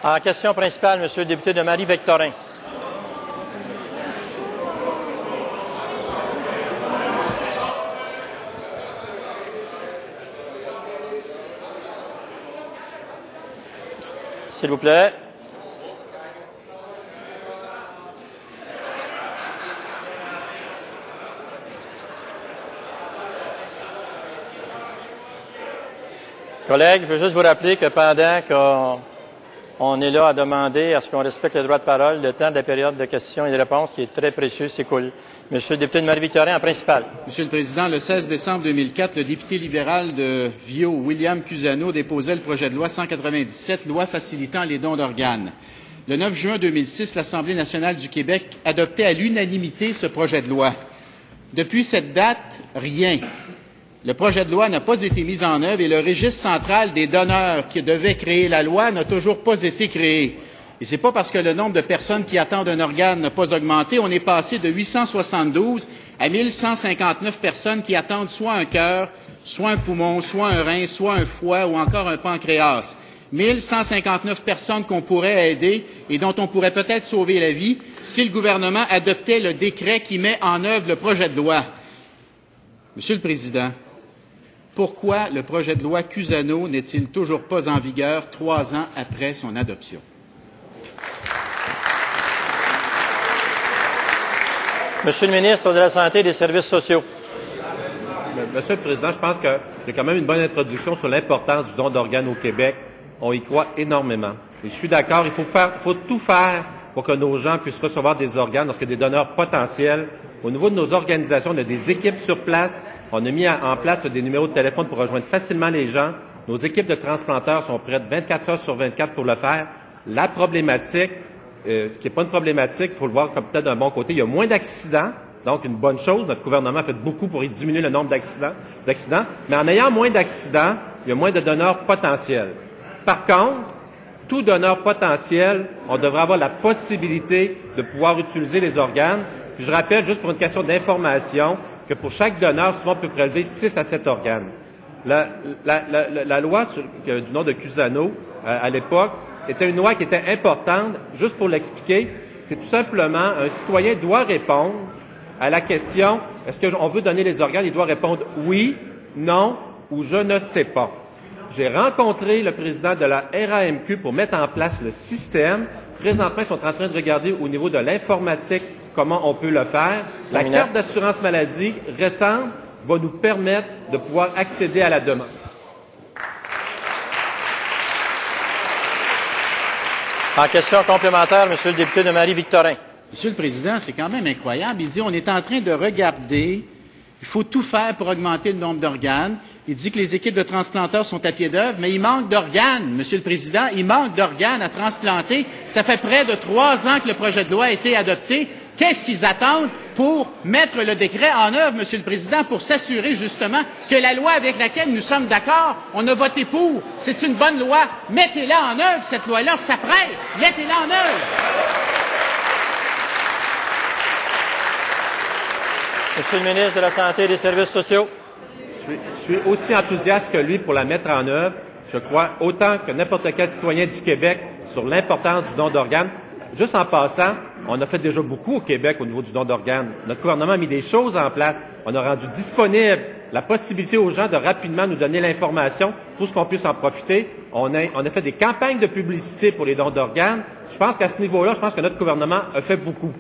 En question principale, Monsieur le député de Marie-Victorin. S'il vous plaît. Collègues, je veux juste vous rappeler que pendant qu'on est là à demander à ce qu'on respecte le droit de parole, le temps de la période de questions et de réponses, qui est très précieux, s'écoule. Monsieur le député de Marie-Victorin, en principal. Monsieur le Président, le 16 décembre 2004, le député libéral de Viau, William Cusano, déposait le projet de loi 197, loi facilitant les dons d'organes. Le 9 juin 2006, l'Assemblée nationale du Québec adoptait à l'unanimité ce projet de loi. Depuis cette date, rien. Le projet de loi n'a pas été mis en œuvre et le registre central des donneurs qui devait créer la loi n'a toujours pas été créé. Et c'est pas parce que le nombre de personnes qui attendent un organe n'a pas augmenté. On est passé de 872 à 1159 personnes qui attendent soit un cœur, soit un poumon, soit un rein, soit un foie ou encore un pancréas. 1159 personnes qu'on pourrait aider et dont on pourrait peut-être sauver la vie si le gouvernement adoptait le décret qui met en œuvre le projet de loi. Monsieur le Président, pourquoi le projet de loi Cusano n'est-il toujours pas en vigueur 3 ans après son adoption? Monsieur le ministre de la Santé et des Services sociaux. Monsieur le Président, je pense qu'il y a quand même une bonne introduction sur l'importance du don d'organes au Québec. On y croit énormément. Et je suis d'accord, il faut tout faire pour que nos gens puissent recevoir des organes lorsqu'il y a des donneurs potentiels. Au niveau de nos organisations, on a des équipes sur place. On a mis en place des numéros de téléphone pour rejoindre facilement les gens. Nos équipes de transplanteurs sont prêtes 24 heures sur 24 pour le faire. La problématique, ce qui n'est pas une problématique, il faut le voir comme peut-être d'un bon côté, il y a moins d'accidents, donc une bonne chose. Notre gouvernement a fait beaucoup pour diminuer le nombre d'accidents. Mais en ayant moins d'accidents, il y a moins de donneurs potentiels. Par contre, tout donneur potentiel, on devrait avoir la possibilité de pouvoir utiliser les organes. Puis je rappelle, juste pour une question d'information, que pour chaque donneur, souvent, on peut prélever 6 à 7 organes. La loi du nom de Cusano, à l'époque, était une loi qui était importante. Juste pour l'expliquer, c'est tout simplement un citoyen doit répondre à la question « Est-ce qu'on veut donner les organes? » Il doit répondre « Oui, non ou je ne sais pas ». J'ai rencontré le président de la RAMQ pour mettre en place le système. Présentement, ils sont en train de regarder au niveau de l'informatique comment on peut le faire. La carte d'assurance maladie récente va nous permettre de pouvoir accéder à la demande. En question complémentaire, Monsieur le député de Marie-Victorin. Monsieur le Président, c'est quand même incroyable. Il dit on est en train de regarder, il faut tout faire pour augmenter le nombre d'organes. Il dit que les équipes de transplanteurs sont à pied d'œuvre, mais il manque d'organes, Monsieur le Président. Il manque d'organes à transplanter. Ça fait près de 3 ans que le projet de loi a été adopté. Qu'est-ce qu'ils attendent pour mettre le décret en œuvre, Monsieur le Président, pour s'assurer justement que la loi avec laquelle nous sommes d'accord, on a voté pour, c'est une bonne loi. Mettez-la en œuvre, cette loi-là, ça presse. Mettez-la en œuvre. Monsieur le ministre de la Santé et des Services sociaux. Je suis aussi enthousiaste que lui pour la mettre en œuvre. Je crois autant que n'importe quel citoyen du Québec sur l'importance du don d'organes. Juste en passant, on a fait déjà beaucoup au Québec au niveau du don d'organes. Notre gouvernement a mis des choses en place. On a rendu disponible la possibilité aux gens de rapidement nous donner l'information pour qu'on puisse en profiter. On a fait des campagnes de publicité pour les dons d'organes. Je pense qu'à ce niveau-là, je pense que notre gouvernement a fait beaucoup.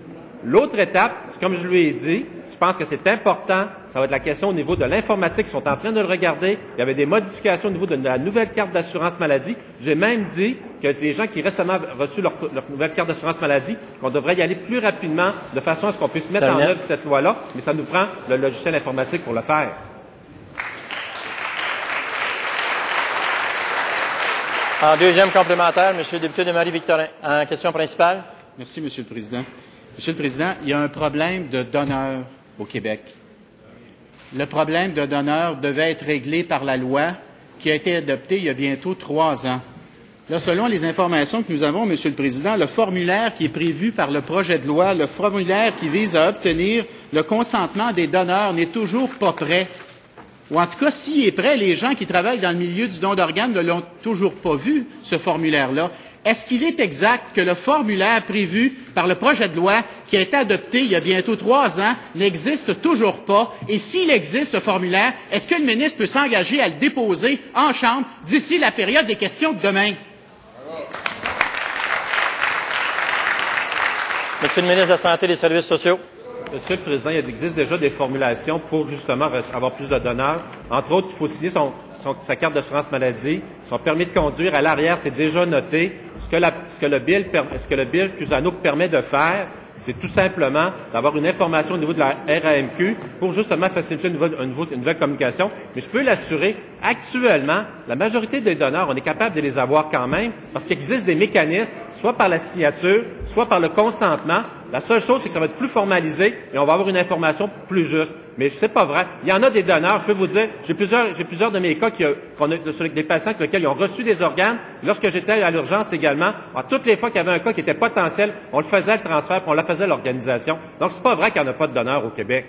L'autre étape, comme je lui ai dit, je pense que c'est important, ça va être la question au niveau de l'informatique. Ils sont en train de le regarder. Il y avait des modifications au niveau de la nouvelle carte d'assurance maladie. J'ai même dit que les gens qui récemment reçu leur nouvelle carte d'assurance maladie, qu'on devrait y aller plus rapidement de façon à ce qu'on puisse mettre en œuvre cette loi-là, mais ça nous prend le logiciel informatique pour le faire. En deuxième complémentaire, Monsieur le député de Marie-Victorin. En question principale. Merci, Monsieur le Président. Monsieur le Président, il y a un problème de donneurs au Québec. Le problème de donneurs devait être réglé par la loi qui a été adoptée il y a bientôt 3 ans. Là, selon les informations que nous avons, Monsieur le Président, le formulaire qui est prévu par le projet de loi, le formulaire qui vise à obtenir le consentement des donneurs n'est toujours pas prêt. Ou en tout cas, s'il est prêt, les gens qui travaillent dans le milieu du don d'organes ne l'ont toujours pas vu, ce formulaire-là. est-ce qu'il est exact que le formulaire prévu par le projet de loi qui a été adopté il y a bientôt 3 ans n'existe toujours pas? Et s'il existe, ce formulaire, est-ce que le ministre peut s'engager à le déposer en Chambre d'ici la période des questions de demain? Monsieur le ministre de la Santé et des Services sociaux. Monsieur le Président, il existe déjà des formulations pour justement avoir plus de donneurs. Entre autres, il faut signer sa carte d'assurance maladie, son permis de conduire. À l'arrière, c'est déjà noté. Ce que le bill Cusano permet de faire, c'est tout simplement d'avoir une information au niveau de la RAMQ pour justement faciliter une nouvelle communication. Mais je peux l'assurer, actuellement, la majorité des donneurs, on est capable de les avoir quand même parce qu'il existe des mécanismes, soit par la signature, soit par le consentement. La seule chose, c'est que ça va être plus formalisé et on va avoir une information plus juste. Mais c'est pas vrai. Il y en a des donneurs, je peux vous dire, j'ai plusieurs de mes cas sur des patients avec lesquels ils ont reçu des organes. Lorsque j'étais à l'urgence également, toutes les fois qu'il y avait un cas qui était potentiel, on le faisait le transfert, puis on la faisait l'organisation. Donc c'est pas vrai qu'il n'y en a pas de donneurs au Québec.